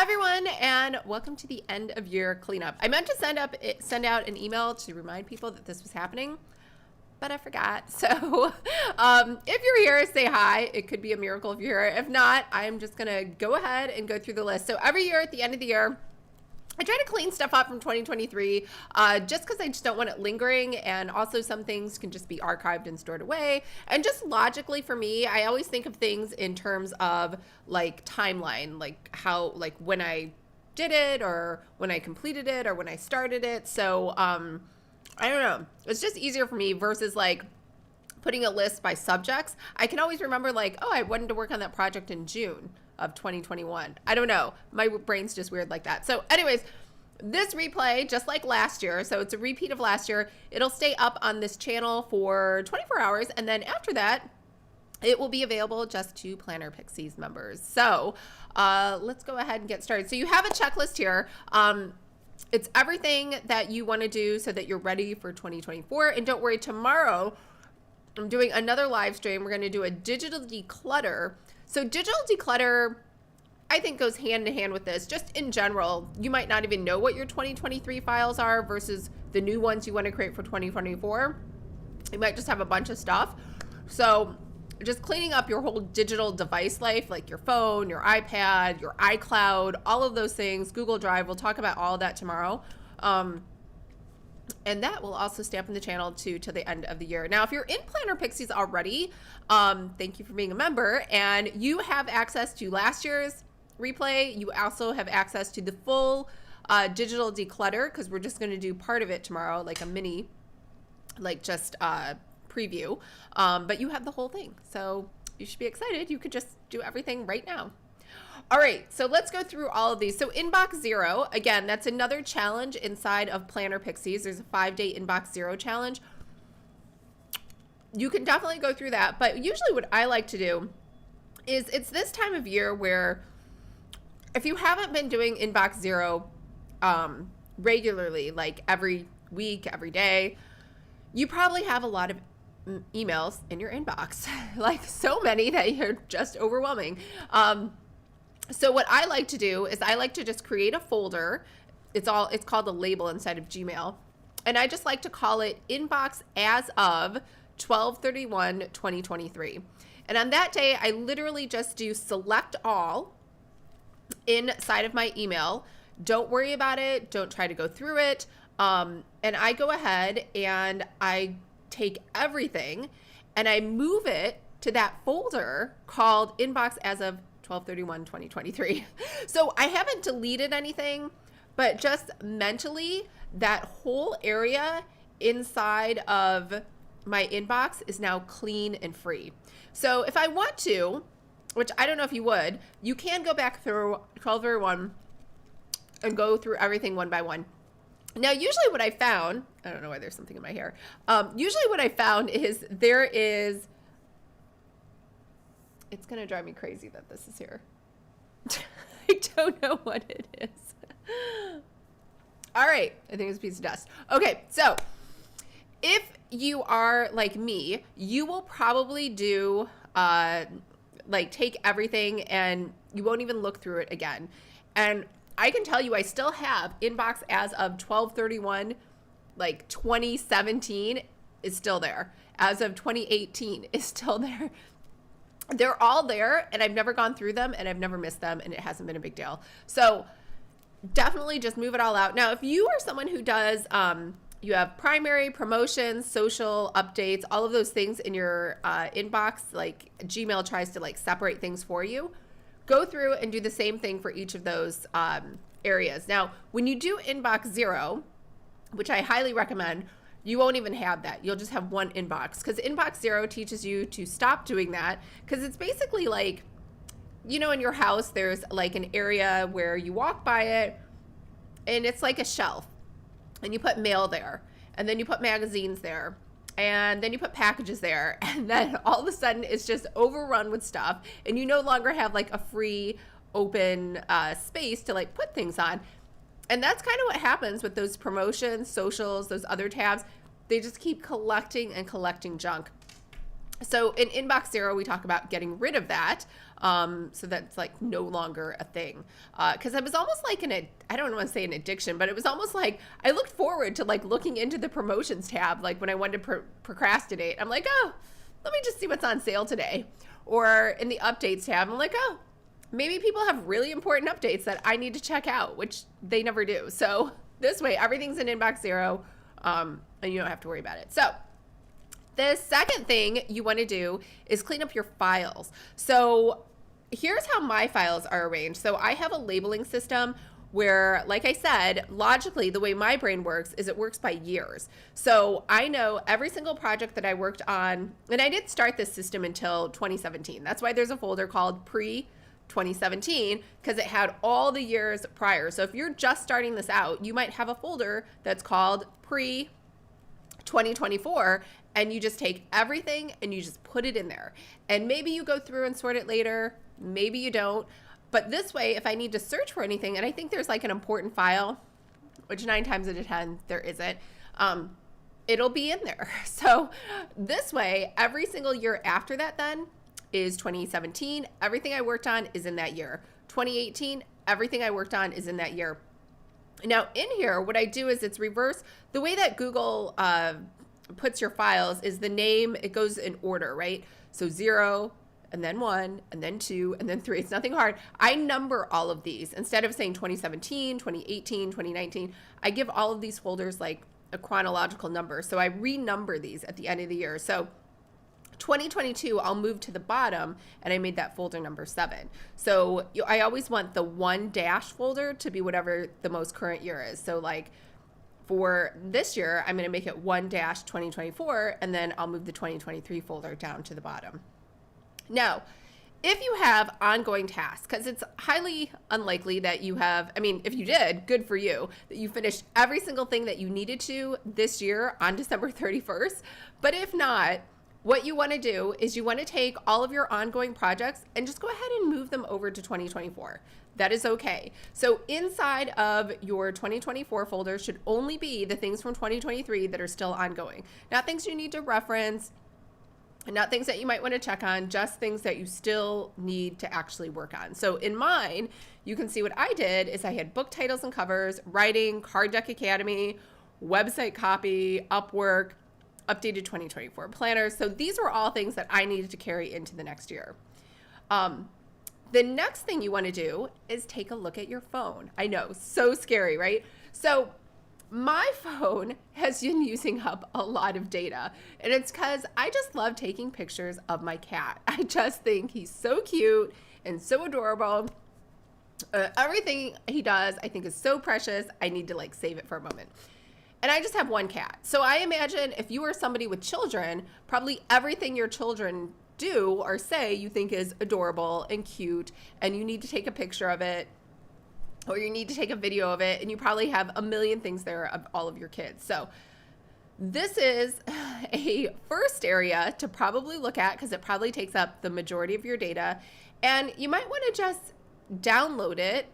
everyone, and welcome to the end of year cleanup. I meant to send out an email to remind people that this was happening, but I forgot. So if you're here, say hi. It could be a miracle if you're here. If not, I'm just gonna go ahead and go through the list. So every year at the end of the year, I try to clean stuff up from 2023 just because I just don't want it lingering, and also some things can just be archived and stored away. And just logically for me, I always think of things in terms of like timeline, like how, like when I did it or when I completed it or when I started it. So I don't know. It's just easier for me versus like putting a list by subjects. I can always remember like, oh, I wanted to work on that project in June of 2021. I don't know. My brain's just weird like that. So anyways, this replay, just like last year, so it's a repeat of last year, it'll stay up on this channel for 24 hours. And then after that, it will be available just to Planner Pixies members. So let's go ahead and get started. So you have a checklist here. It's everything that you want to do so that you're ready for 2024. And don't worry, tomorrow I'm doing another live stream. We're going to do a digital declutter. So digital declutter, I think, goes hand in hand with this. Just in general, you might not even know what your 2023 files are versus the new ones you want to create for 2024. You might just have a bunch of stuff. So just cleaning up your whole digital device life, like your phone, your iPad, your iCloud, all of those things, Google Drive. We'll talk about all of that tomorrow. And that will also stay up in the channel to the end of the year. Now, if you're in Planner Pixies already, thank you for being a member, and you have access to last year's replay. You also have access to the full digital declutter, because we're just going to do part of it tomorrow, like a mini, like just preview. But you have the whole thing, so you should be excited. You could just do everything right now. All right, so let's go through all of these. So inbox zero, again, that's another challenge inside of Planner Pixies. There's a 5-day inbox zero challenge. You can definitely go through that, but usually what I like to do is it's this time of year where if you haven't been doing inbox zero regularly, like every week, every day, you probably have a lot of emails in your inbox, like so many that you're just overwhelming. So what I like to do is I like to just create a folder. It's called a label inside of Gmail. And I just like to call it inbox as of 12/31/2023. And on that day, I literally just do select all inside of my email. Don't worry about it. Don't try to go through it. And I go ahead and I take everything and I move it to that folder called inbox as of 12/31/2023. So I haven't deleted anything, but just mentally that whole area inside of my inbox is now clean and free. So if I want to, which I don't know if you would, you can go back through 12/31 and go through everything one by one. Now, usually what I found, I don't know why there's something in my hair. Usually what I found is there is, it's going to drive me crazy that this is here. I don't know what it is. All right. I think it's a piece of dust. Okay. So if you are like me, you will probably do, like take everything and you won't even look through it again. And I can tell you, I still have inbox as of 12/31, like 2017 is still there. As of 2018 is still there. They're all there, and I've never gone through them, and I've never missed them, and it hasn't been a big deal. So definitely just move it all out. Now, if you are someone who does, you have primary, promotions, social updates, all of those things in your inbox, like Gmail tries to like separate things for you, go through and do the same thing for each of those areas. Now, when you do inbox zero, which I highly recommend, you won't even have that. You'll just have one inbox, because inbox zero teaches you to stop doing that, because it's basically like, you know, in your house, there's like an area where you walk by it and it's like a shelf, and you put mail there, and then you put magazines there, and then you put packages there, and then all of a sudden it's just overrun with stuff, and you no longer have like a free open space to like put things on. And that's kind of what happens with those promotions, socials, those other tabs. They just keep collecting and collecting junk. So in inbox zero, we talk about getting rid of that. So that's like no longer a thing. Cause it was almost like I don't want to say an addiction, but it was almost like I looked forward to like looking into the promotions tab. Like when I wanted to procrastinate, I'm like, oh, let me just see what's on sale today. Or in the updates tab, I'm like, oh, maybe people have really important updates that I need to check out, which they never do. So this way, everything's in inbox zero, and you don't have to worry about it. So the second thing you want to do is clean up your files. So here's how my files are arranged. So I have a labeling system where, like I said, logically, the way my brain works is it works by years. So I know every single project that I worked on, and I didn't start this system until 2017. That's why there's a folder called pre-2017, because it had all the years prior. So if you're just starting this out, you might have a folder that's called pre-2024, and you just take everything and you just put it in there. And maybe you go through and sort it later, maybe you don't. But this way, if I need to search for anything, and I think there's like an important file, which 9 times out of 10 there isn't, it'll be in there. So this way, every single year after that then is 2017. Everything I worked on is in that year. 2018, everything I worked on is in that year. Now in here, what I do is it's reverse. The way that Google puts your files is the name, it goes in order, right? So 0, and then 1, and then 2, and then 3. It's nothing hard. I number all of these. Instead of saying 2017, 2018, 2019, I give all of these folders like a chronological number. So I renumber these at the end of the year. So 2022, I'll move to the bottom, and I made that folder number 7. So I always want the 1- folder to be whatever the most current year is. So like for this year, I'm going to make it 1-2024, and then I'll move the 2023 folder down to the bottom. Now, if you have ongoing tasks, because it's highly unlikely that you have, I mean, if you did, good for you, that you finished every single thing that you needed to this year on December 31st. But if not, what you want to do is you want to take all of your ongoing projects and just go ahead and move them over to 2024. That is okay. So inside of your 2024 folder should only be the things from 2023 that are still ongoing. Not things you need to reference, and not things that you might want to check on, just things that you still need to actually work on. So in mine, you can see what I did is I had book titles and covers, writing, Card Deck Academy, website copy, Upwork, updated 2024 planners. So these were all things that I needed to carry into the next year. The next thing you want to do is take a look at your phone. I know, so scary, right? So my phone has been using up a lot of data, and it's because I just love taking pictures of my cat. I just think he's so cute and so adorable. Everything he does, I think is so precious. I need to like save it for a moment. And I just have one cat. So I imagine if you are somebody with children, probably everything your children do or say you think is adorable and cute, and you need to take a picture of it, or you need to take a video of it, and you probably have a million things there of all of your kids. So this is a first area to probably look at because it probably takes up the majority of your data. And you might want to just download it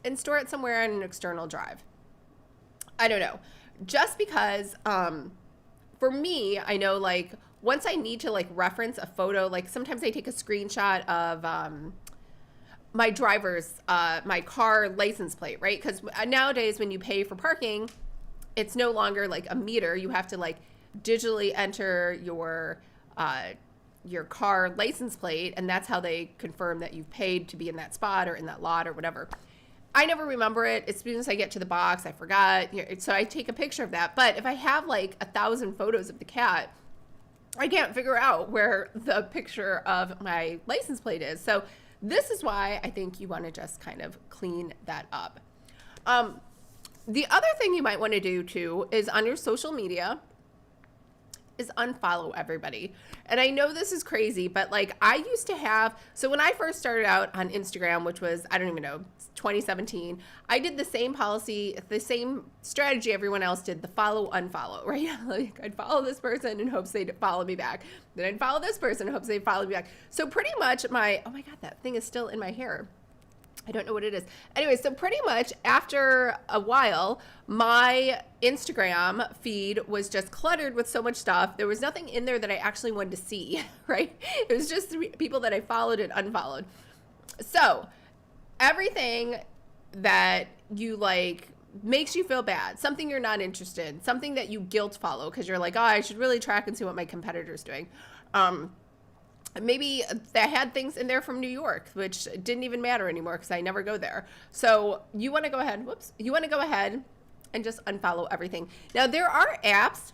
and store it somewhere in an external drive. I don't know. Just because for me, I know like once I need to like reference a photo, like sometimes I take a screenshot of my driver's, my car license plate, right? Because nowadays when you pay for parking, it's no longer like a meter. You have to like digitally enter your car license plate, and that's how they confirm that you've paid to be in that spot or in that lot or whatever. I never remember it. As soon as I get to the box, I forgot. So I take a picture of that. But if I have like 1,000 photos of the cat, I can't figure out where the picture of my license plate is. So this is why I think you want to just kind of clean that up. The other thing you might want to do too is on your social media is unfollow everybody. And I know this is crazy, but like I used to have, so when I first started out on Instagram, which was, I don't even know, 2017, I did the same policy, the same strategy everyone else did, the follow, unfollow, right? Like I'd follow this person in hopes they'd follow me back. Then I'd follow this person in hopes they'd follow me back. So pretty much oh my God, that thing is still in my hair. I don't know what it is. Anyway, so pretty much after a while, my Instagram feed was just cluttered with so much stuff. There was nothing in there that I actually wanted to see, right? It was just people that I followed and unfollowed. So everything that you like makes you feel bad, something you're not interested in, something that you guilt follow because you're like, oh, I should really track and see what my competitor's doing. Maybe I had things in there from New York, which didn't even matter anymore because I never go there. So you want to go ahead, you want to go ahead and just unfollow everything. Now, there are apps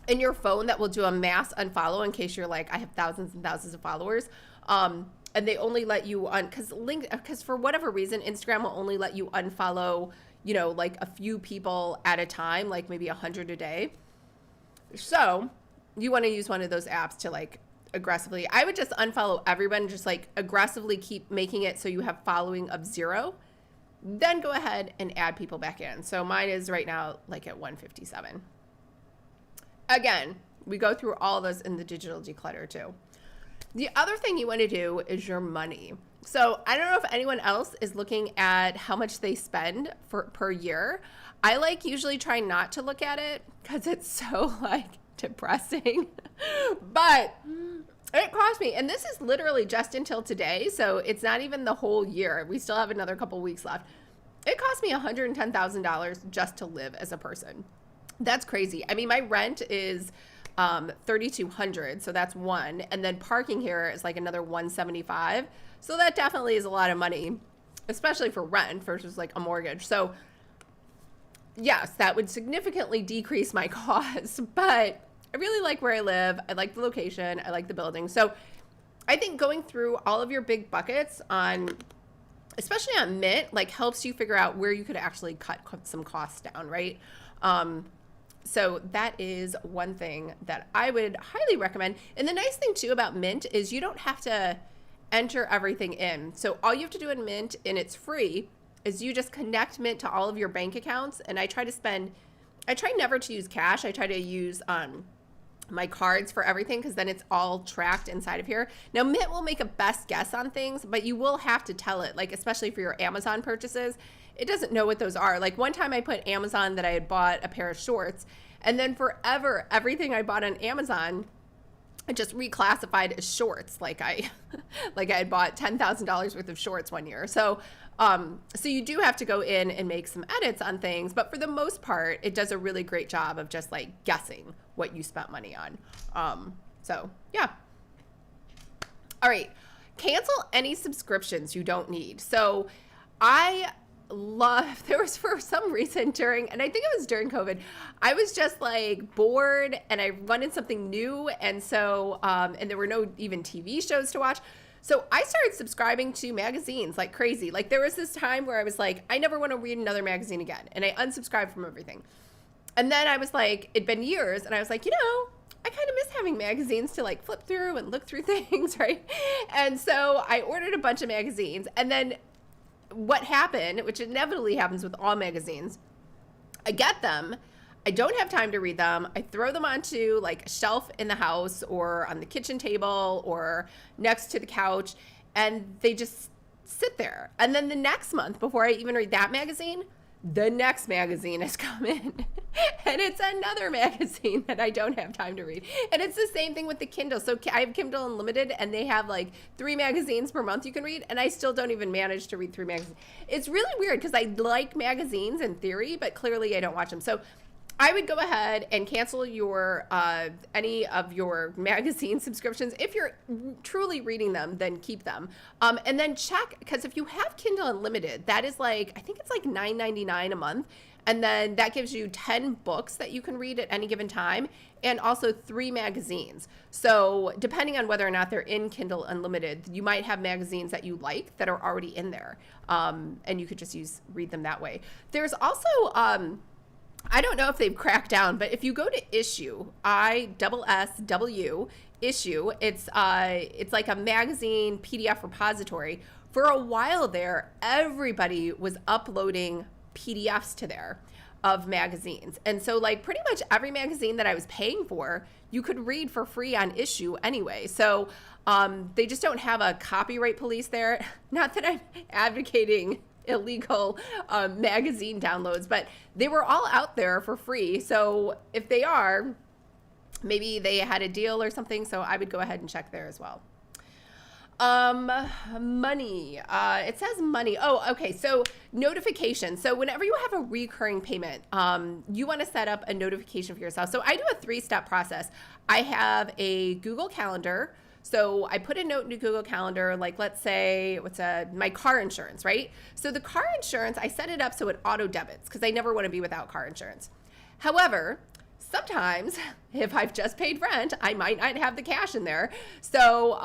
in your phone that will do a mass unfollow in case you're like, I have thousands and thousands of followers. And they only let you because for whatever reason, Instagram will only let you unfollow, you know, like a few people at a time, like maybe 100 a day. So you want to use one of those apps to like aggressively, I would just unfollow everyone and just like aggressively keep making it so you have following of 0. Then go ahead and add people back in. So mine is right now like at 157. Again, we go through all of those in the digital declutter too. The other thing you want to do is your money. So I don't know if anyone else is looking at how much they spend per year. I like usually try not to look at it because it's so like depressing. But it cost me, and this is literally just until today, so it's not even the whole year. We still have another couple weeks left. It cost me $110,000 just to live as a person. That's crazy. I mean, my rent is $3,200, so that's one, and then parking here is like another $175. So that definitely is a lot of money, especially for rent versus like a mortgage. So yes, that would significantly decrease my costs, but I really like where I live. I like the location. I like the building. So I think going through all of your big buckets on, especially on Mint, like helps you figure out where you could actually cut some costs down, right? So that is one thing that I would highly recommend. And the nice thing too about Mint is you don't have to enter everything in. So all you have to do in Mint, and it's free, is you just connect Mint to all of your bank accounts. And I try never to use cash. I try to use my cards for everything because then it's all tracked inside of here. Now, Mint will make a best guess on things, but you will have to tell it, like especially for your Amazon purchases. It doesn't know what those are. Like one time I put Amazon that I had bought a pair of shorts, and then forever, everything I bought on Amazon, I just reclassified as shorts. Like I had bought $10,000 worth of shorts one year. So you do have to go in and make some edits on things, but for the most part, it does a really great job of just like guessing what you spent money on. So yeah. All right. Cancel any subscriptions you don't need. So there was for some reason and I think it was during COVID, I was just like bored and I wanted something new. And so, and there were no even TV shows to watch. So I started subscribing to magazines like crazy. Like there was this time where I was like, I never want to read another magazine again. And I unsubscribed from everything. And then I was like, it'd been years. And I was like, I kind of miss having magazines to like flip through and look through things, right? And so I ordered a bunch of magazines. And then what happened, which inevitably happens with all magazines, I get them. I don't have time to read them. I throw them onto like a shelf in the house or on the kitchen table or next to the couch, and they just sit there. And then the next month, before I even read that magazine, the next magazine has come in and it's another magazine that I don't have time to read. And it's the same thing with the Kindle. So I have Kindle Unlimited and they have like 3 magazines per month you can read, and I still don't even manage to read 3 magazines. It's really weird because I like magazines in theory, but clearly I don't watch them. So I would go ahead and cancel your any of your magazine subscriptions. If you're truly reading them, then keep them. And then check, because if you have Kindle Unlimited, that is like, I think it's like $9.99 a month. And then that gives you 10 books that you can read at any given time, and also 3 magazines. So depending on whether or not they're in Kindle Unlimited, you might have magazines that you like that are already in there. And you could just read them that way. There's also, I don't know if they've cracked down, but if you go to Issuu, ISSW, Issuu, it's like a magazine PDF repository. For a while there, everybody was uploading PDFs to there. of magazines. And so like pretty much every magazine that I was paying for, you could read for free on issue anyway. So they just don't have a copyright police there. Not that I'm advocating illegal magazine downloads, but they were all out there for free. So if they are, maybe they had a deal or something. So I would go ahead and check there as well. Money. It says money. Oh, okay. So notification. So whenever you have a recurring payment, you want to set up a notification for yourself. So I do a 3-step process. I have a Google Calendar. So I put a note into Google Calendar, like let's say my car insurance, right? So the car insurance, I set it up so it auto debits because I never want to be without car insurance. However, sometimes if I've just paid rent, I might not have the cash in there. So,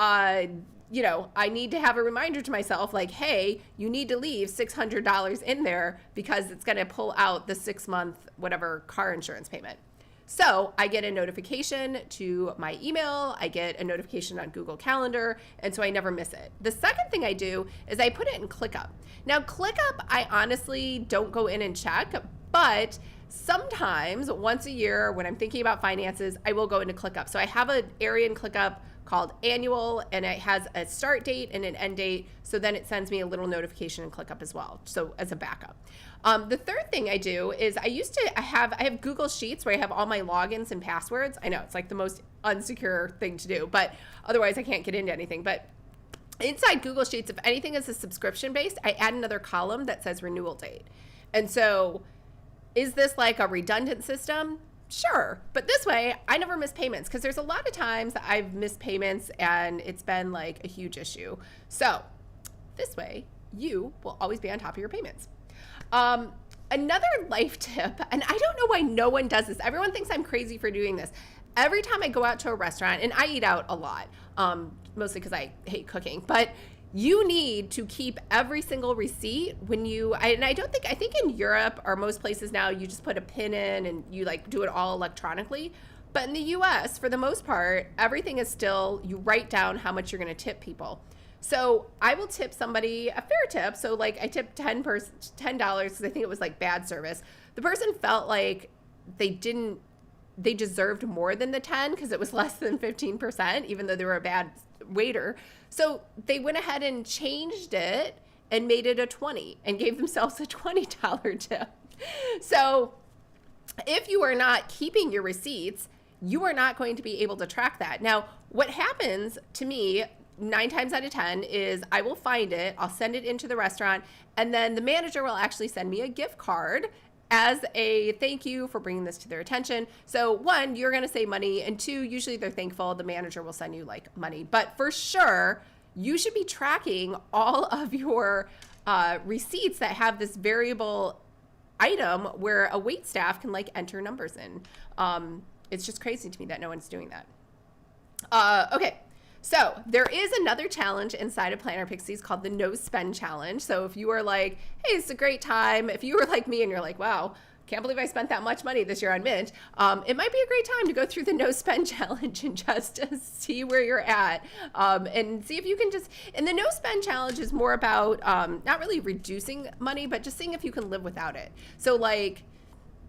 you know, I need to have a reminder to myself like, hey, you need to leave $600 in there because it's going to pull out the 6-month whatever car insurance payment. So I get a notification to my email, I get a notification on Google Calendar, and so I never miss it. The second thing I do is I put it in ClickUp. Now ClickUp, I honestly don't go in and check, but sometimes once a year when I'm thinking about finances, I will go into ClickUp. So I have an area in ClickUp called annual, and it has a start date and an end date. So then it sends me a little notification in ClickUp as well. So as a backup. The third thing I do is I have Google Sheets where I have all my logins and passwords. I know it's like the most unsecure thing to do, but otherwise I can't get into anything. But inside Google Sheets, if anything is a subscription based, I add another column that says renewal date. And so is this like a redundant system? Sure. But this way, I never miss payments because there's a lot of times that I've missed payments and it's been like a huge issue. This way, you will always be on top of your payments. Another life tip, and I don't know why no one does this. Everyone thinks I'm crazy for doing this. Every time I go out to a restaurant, and I eat out a lot, mostly because I hate cooking, but you need to keep every single receipt when I think in Europe or most places now, you just put a pin in and you like do it all electronically. But in the US, for the most part, everything is still, you write down how much you're going to tip people. So I will tip somebody a fair tip. So like I tipped $10 because I think it was like bad service. The person felt like they deserved more than the 10 because it was less than 15%, even though they were a bad waiter. So they went ahead and changed it and made it a 20 and gave themselves a $20 tip. So if you are not keeping your receipts, you are not going to be able to track that. Now, what happens to me 9 times out of 10 is I will find it, I'll send it into the restaurant, and then the manager will actually send me a gift card as a thank you for bringing this to their attention. So 1, you're going to save money, and 2, usually they're thankful. The manager will send you like money. But for sure, you should be tracking all of your receipts that have this variable item where a wait staff can like enter numbers in. It's just crazy to me that no one's doing that. Okay. So there is another challenge inside of Planner Pixies called the No Spend Challenge. So if you are like, hey, it's a great time. If you were like me and you're like, wow, can't believe I spent that much money this year on Mint. It might be a great time to go through the No Spend Challenge and just see where you're at and see if you can and the No Spend Challenge is more about not really reducing money, but just seeing if you can live without it. So like,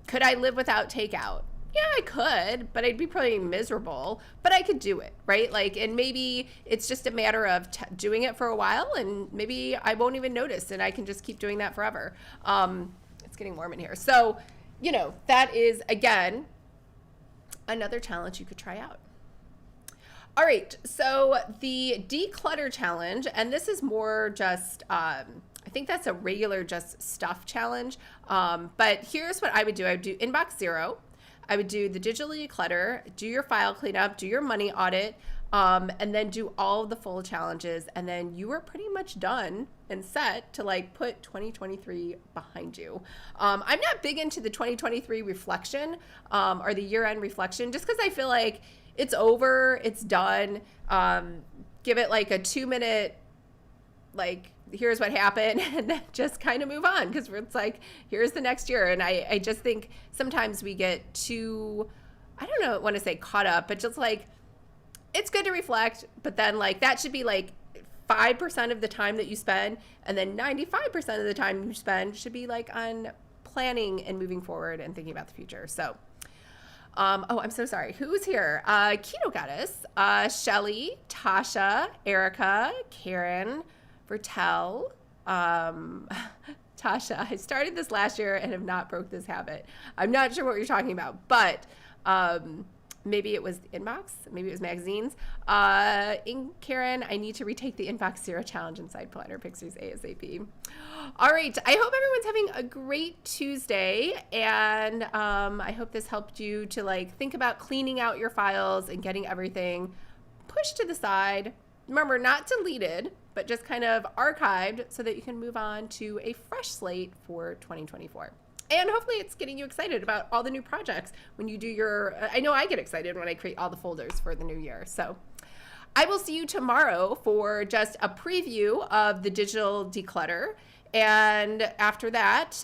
could I live without takeout? Yeah, I could, but I'd be probably miserable, but I could do it, right? Like, and maybe it's just a matter of doing it for a while and maybe I won't even notice and I can just keep doing that forever. It's getting warm in here. So, you know, that is, again, another challenge you could try out. All right, so the declutter challenge, and this is more just, I think that's a regular just stuff challenge, but here's what I would do. I would do inbox 0. I would do the digital declutter, do your file cleanup, do your money audit, and then do all of the full challenges. And then you are pretty much done and set to like put 2023 behind you. I'm not big into the 2023 reflection or the year-end reflection just because I feel like it's over, it's done. Give it like a 2-minute, like, here's what happened, and then just kind of move on because it's like, here's the next year. And I just think sometimes we get too, I don't know, want to say caught up, but just like, it's good to reflect, but then like that should be like 5% of the time that you spend, and then 95% of the time you spend should be like on planning and moving forward and thinking about the future. So, oh, I'm so sorry. Who's here? Keto Goddess, Shelly, Tasha, Erica, Karen, Vertel, Tasha. I started this last year and have not broke this habit. I'm not sure what you're talking about, but maybe it was inbox, maybe it was magazines. Karen, I need to retake the Inbox Zero Challenge inside Planner Pixies ASAP. All right, I hope everyone's having a great Tuesday, and I hope this helped you to like think about cleaning out your files and getting everything pushed to the side. Remember, not deleted, but just kind of archived so that you can move on to a fresh slate for 2024. And hopefully it's getting you excited about all the new projects when you do your, I know I get excited when I create all the folders for the new year. So I will see you tomorrow for just a preview of the digital declutter. And after that,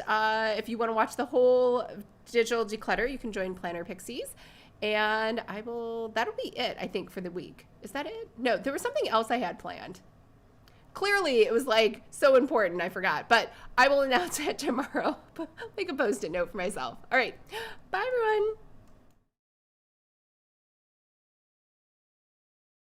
if you want to watch the whole digital declutter, you can join Planner Pixies. And that'll be it, I think, for the week. Is that it? No, there was something else I had planned. Clearly, it was like so important, I forgot. But I will announce it tomorrow. Make a post-it note for myself. All right. Bye, everyone.